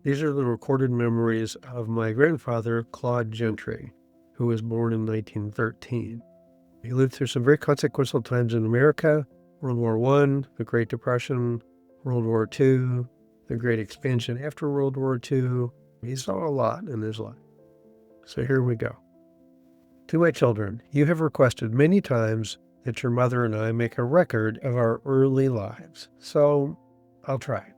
These are the recorded memories of my grandfather, Claude Gentry, who was born in 1913. He lived through some very consequential times in America: World War I, the Great Depression, World War II, the Great Expansion after World War II. He saw a lot in his life. So here we go. To my children, you have requested many times that your mother and I make a record of our early lives, so I'll try.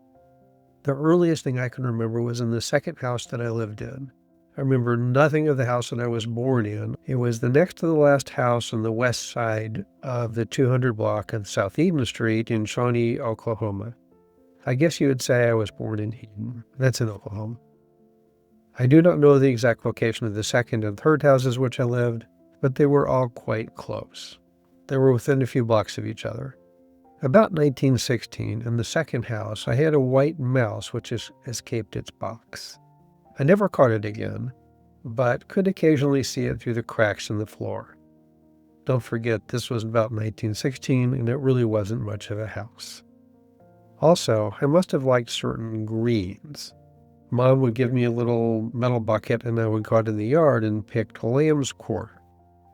The earliest thing I can remember was in the second house that I lived in. I remember nothing of the house that I was born in. It was the next to the last house on the west side of the 200 block on South Eden Street in Shawnee, Oklahoma. I guess you would say I was born in Eden. That's in Oklahoma. I do not know the exact location of the second and third houses which I lived, but they were all quite close. They were within a few blocks of each other. About 1916, in the second house, I had a white mouse which escaped its box. I never caught it again, but could occasionally see it through the cracks in the floor. Don't forget, this was about 1916, and it really wasn't much of a house. Also, I must have liked certain greens. Mom would give me a little metal bucket, and I would go out in the yard and pick lamb's quarter.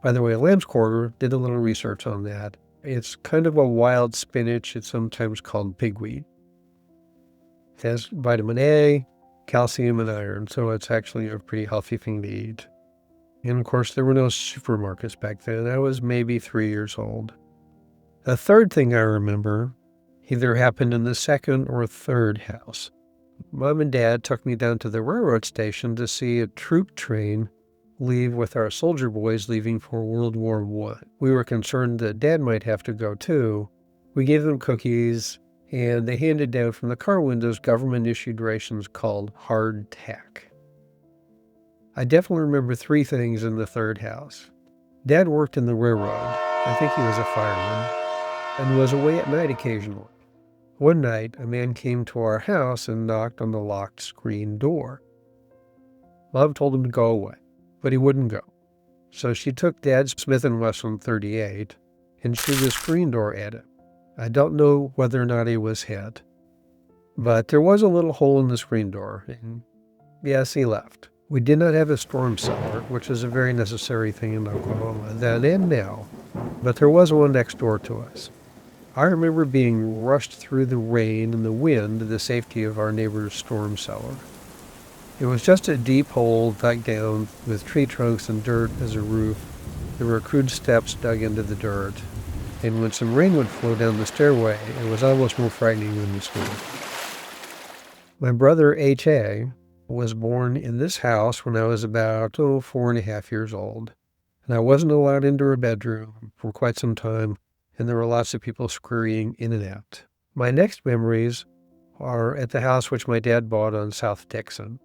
By the way, lamb's quarter, did a little research on that. It's kind of a wild spinach. It's sometimes called pigweed. It has vitamin A, calcium, and iron, so it's actually a pretty healthy thing to eat. And of course, there were no supermarkets back then. I was maybe 3 years old. The third thing I remember either happened in the second or third house. Mom and Dad took me down to the railroad station to see a troop train leave with our soldier boys leaving for World War I. We were concerned that Dad might have to go too. We gave them cookies, and they handed down from the car windows government-issued rations called hardtack. I definitely remember three things in the third house. Dad worked in the railroad. I think he was a fireman, and was away at night occasionally. One night, a man came to our house and knocked on the locked screen door. Mom told him to go away, but he wouldn't go. So she took Dad's Smith & Wesson .38 and shooed the screen door at him. I don't know whether or not he was hit, but there was a little hole in the screen door, and yes, he left. We did not have a storm cellar, which is a very necessary thing in Oklahoma then and now, but there was one next door to us. I remember being rushed through the rain and the wind to the safety of our neighbor's storm cellar. It was just a deep hole dug down with tree trunks and dirt as a roof. There were crude steps dug into the dirt, and when some rain would flow down the stairway, it was almost more frightening than the storm. My brother H.A. was born in this house when I was about 4.5 years old, and I wasn't allowed into her bedroom for quite some time, and there were lots of people scurrying in and out. My next memories are at the house which my dad bought on South Dixon.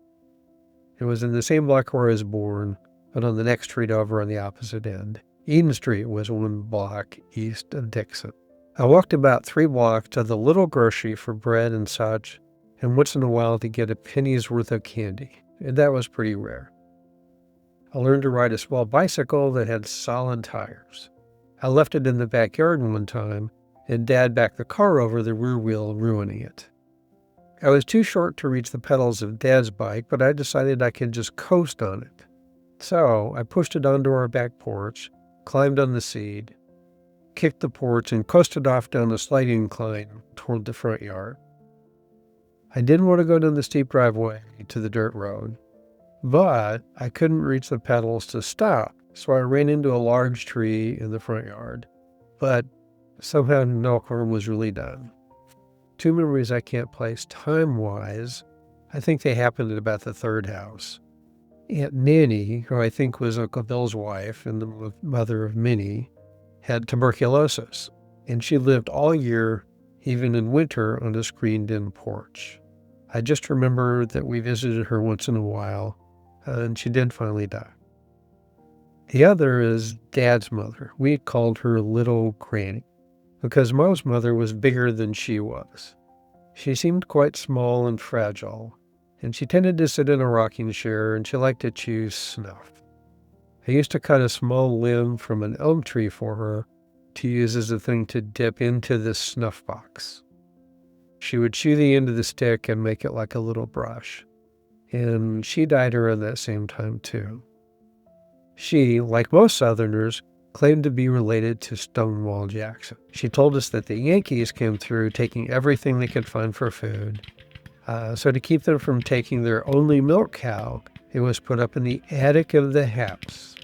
It was in the same block where I was born, but on the next street over on the opposite end. Eden Street was one block east of Dixon. I walked about 3 blocks to the little grocery for bread and such, and once in a while to get a penny's worth of candy, and that was pretty rare. I learned to ride a small bicycle that had solid tires. I left it in the backyard one time, and Dad backed the car over the rear wheel, ruining it. I was too short to reach the pedals of Dad's bike, but I decided I could just coast on it. So I pushed it onto our back porch, climbed on the seat, kicked the porch, and coasted off down the slight incline toward the front yard. I didn't want to go down the steep driveway to the dirt road, but I couldn't reach the pedals to stop, so I ran into a large tree in the front yard. But somehow no harm was really done. 2 memories I can't place time-wise. I think they happened at about the third house. Aunt Nanny, who I think was Uncle Bill's wife and the mother of Minnie, had tuberculosis, and she lived all year, even in winter, on a screened-in porch. I just remember that we visited her once in a while, and she did finally die. The other is Dad's mother. We called her Little Granny, because Mom's mother was bigger than she was. She seemed quite small and fragile, and she tended to sit in a rocking chair, and she liked to chew snuff. I used to cut a small limb from an elm tree for her to use as a thing to dip into the snuff box. She would chew the end of the stick and make it like a little brush. and she died around that same time too. She, like most Southerners, claimed to be related to Stonewall Jackson. She told us that the Yankees came through taking everything they could find for food. So to keep them from taking their only milk cow, it was put up in the attic of the house.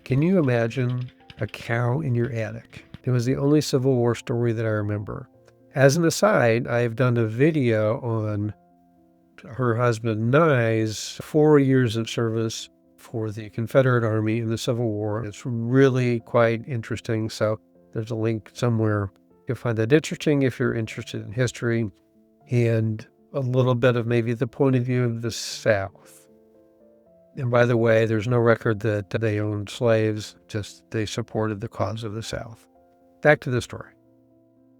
Can you imagine a cow in your attic? It was the only Civil War story that I remember. As an aside, I've done a video on her husband Nye's 4 years of service for the Confederate Army in the Civil War. It's really quite interesting. So there's a link somewhere. You'll find that interesting if you're interested in history and a little bit of maybe the point of view of the South. And by the way, there's no record that they owned slaves, just they supported the cause of the South. Back to the story.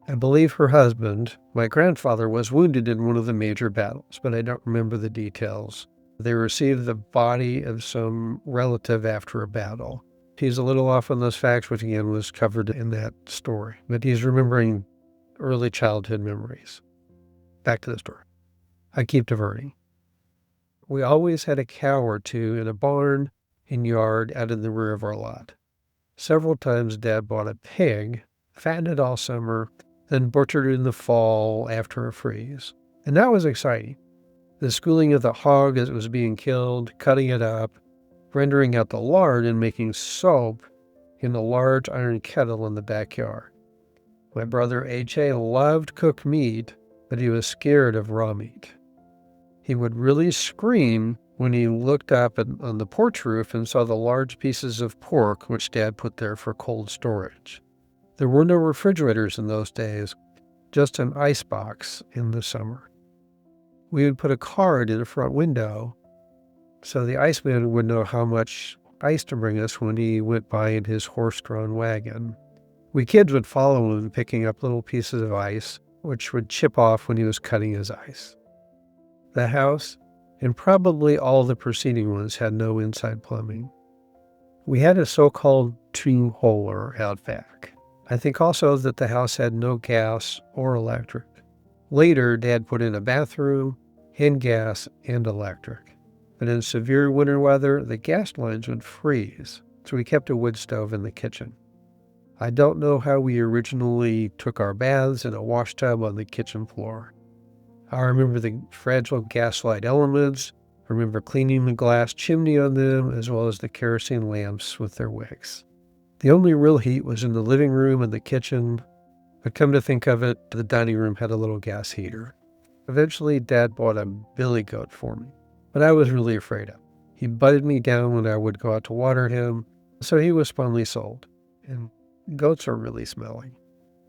I believe her husband, my grandfather, was wounded in one of the major battles, but I don't remember the details. They received the body of some relative after a battle. He's a little off on those facts, which again was covered in that story, but he's remembering early childhood memories. Back to the story. I keep diverting. We always had a cow or two in a barn and yard out in the rear of our lot. Several times Dad bought a pig, fattened it all summer, then butchered it in the fall after a freeze. And that was exciting. The schooling of the hog as it was being killed, cutting it up, rendering out the lard and making soap in a large iron kettle in the backyard. My brother H.A. loved cooked meat, but he was scared of raw meat. He would really scream when he looked up on the porch roof and saw the large pieces of pork which Dad put there for cold storage. There were no refrigerators in those days, just an ice box in the summer. We would put a card in the front window so the iceman would know how much ice to bring us when he went by in his horse-drawn wagon. We kids would follow him, picking up little pieces of ice, which would chip off when he was cutting his ice. The house, and probably all the preceding ones, had no inside plumbing. We had a so-called two-holer out back. I think also that the house had no gas or electric. Later, Dad put in a bathroom, and gas, and electric. But in severe winter weather, the gas lines would freeze, so we kept a wood stove in the kitchen. I don't know how we originally took our baths in a wash tub on the kitchen floor. I remember the fragile gaslight elements. I remember cleaning the glass chimney on them, as well as the kerosene lamps with their wicks. The only real heat was in the living room and the kitchen, but come to think of it, the dining room had a little gas heater. Eventually, Dad bought a billy goat for me, but I was really afraid of him. He butted me down when I would go out to water him, so he was finally sold, and goats are really smelly.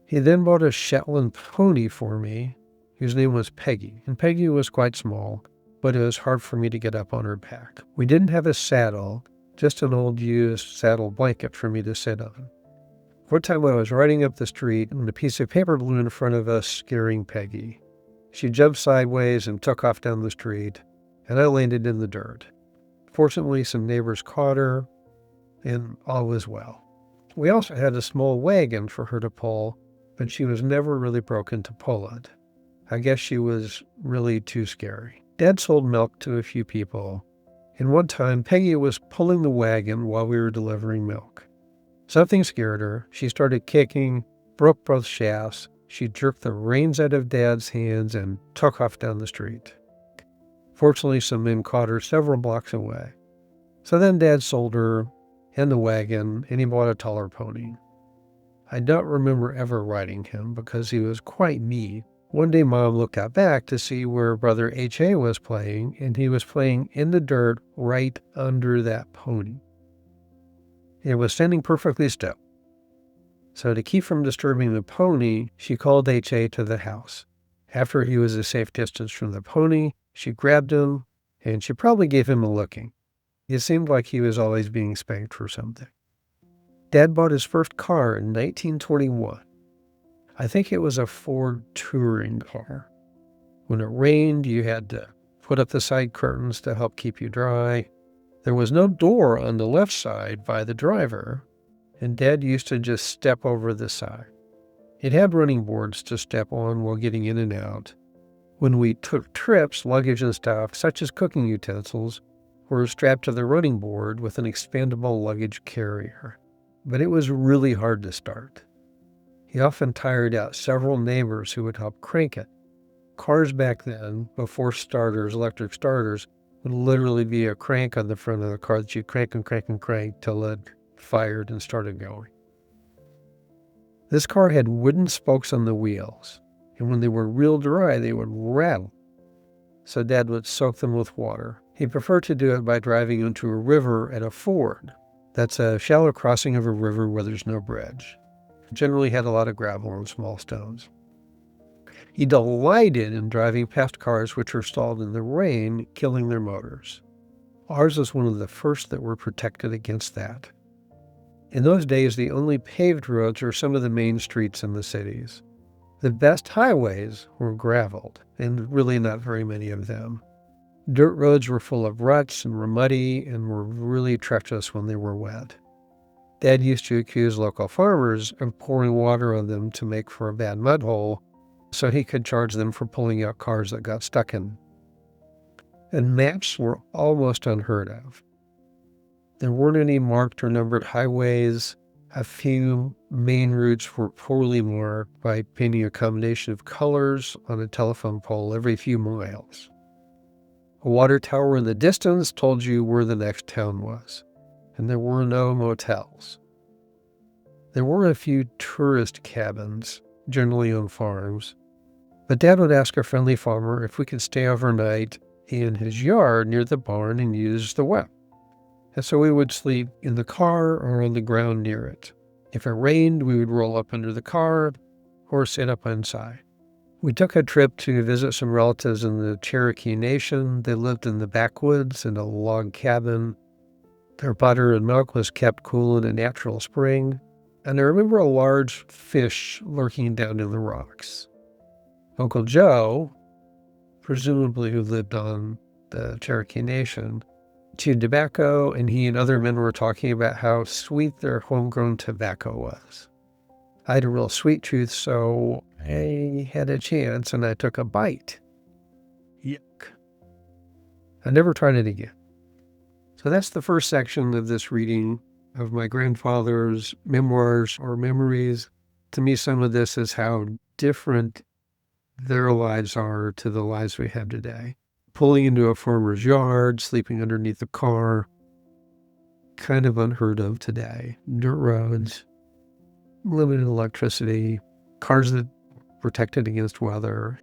He then bought a Shetland pony for me, whose name was Peggy, and Peggy was quite small, but it was hard for me to get up on her back. We didn't have a saddle, just an old used saddle blanket for me to sit on. One time I was riding up the street and a piece of paper blew in front of us, scaring Peggy. She jumped sideways and took off down the street, and I landed in the dirt. Fortunately, some neighbors caught her, and all was well. We also had a small wagon for her to pull, but she was never really broken to pull it. I guess she was really too scary. Dad sold milk to a few people, and one time Peggy was pulling the wagon while we were delivering milk. Something scared her. She started kicking, broke both shafts. She jerked the reins out of Dad's hands and took off down the street. Fortunately, some men caught her several blocks away. So then Dad sold her and the wagon, and he bought a taller pony. I don't remember ever riding him because he was quite neat. One day Mom looked out back to see where Brother H.A. was playing, and he was playing in the dirt right under that pony. It was standing perfectly still. So to keep from disturbing the pony, she called H.A. to the house. After he was a safe distance from the pony, she grabbed him, and she probably gave him a licking. It seemed like he was always being spanked for something. Dad bought his first car in 1921. I think it was a Ford touring car. When it rained, you had to put up the side curtains to help keep you dry. There was no door on the left side by the driver, and Dad used to just step over the side. It had running boards to step on while getting in and out. When we took trips, luggage and stuff, such as cooking utensils, were strapped to the running board with an expandable luggage carrier. But it was really hard to start. He often tired out several neighbors who would help crank it. Cars back then, before starters, electric starters, would literally be a crank on the front of the car that you crank and crank and crank till it fired and started going. This car had wooden spokes on the wheels, and when they were real dry, they would rattle. So Dad would soak them with water. He preferred to do it by driving into a river at a ford. That's a shallow crossing of a river where there's no bridge. It generally had a lot of gravel and small stones. He delighted in driving past cars which were stalled in the rain, killing their motors. Ours was one of the first that were protected against that. In those days, the only paved roads were some of the main streets in the cities. The best highways were graveled, and really not very many of them. Dirt roads were full of ruts and were muddy and were really treacherous when they were wet. Dad used to accuse local farmers of pouring water on them to make for a bad mud hole, so he could charge them for pulling out cars that got stuck in. And maps were almost unheard of. There weren't any marked or numbered highways. A few main routes were poorly marked by painting a combination of colors on a telephone pole every few miles. A water tower in the distance told you where the next town was, and there were no motels. There were a few tourist cabins, generally on farms, but Dad would ask a friendly farmer if we could stay overnight in his yard near the barn and use the well. And so we would sleep in the car or on the ground near it. If it rained, we would roll up under the car or sit up inside. We took a trip to visit some relatives in the Cherokee Nation. They lived in the backwoods in a log cabin. Their butter and milk was kept cool in a natural spring. And I remember a large fish lurking down in the rocks. Uncle Joe, presumably who lived on the Cherokee Nation, chewed tobacco, and he and other men were talking about how sweet their homegrown tobacco was. I had a real sweet tooth, so I had a chance and I took a bite. Yuck. I never tried it again. So that's the first section of this reading of my grandfather's memoirs or memories. To me, some of this is how different their lives are to the lives we have today. Pulling into a farmer's yard, sleeping underneath a car, kind of unheard of today. Dirt roads, limited electricity, cars that protected against weather.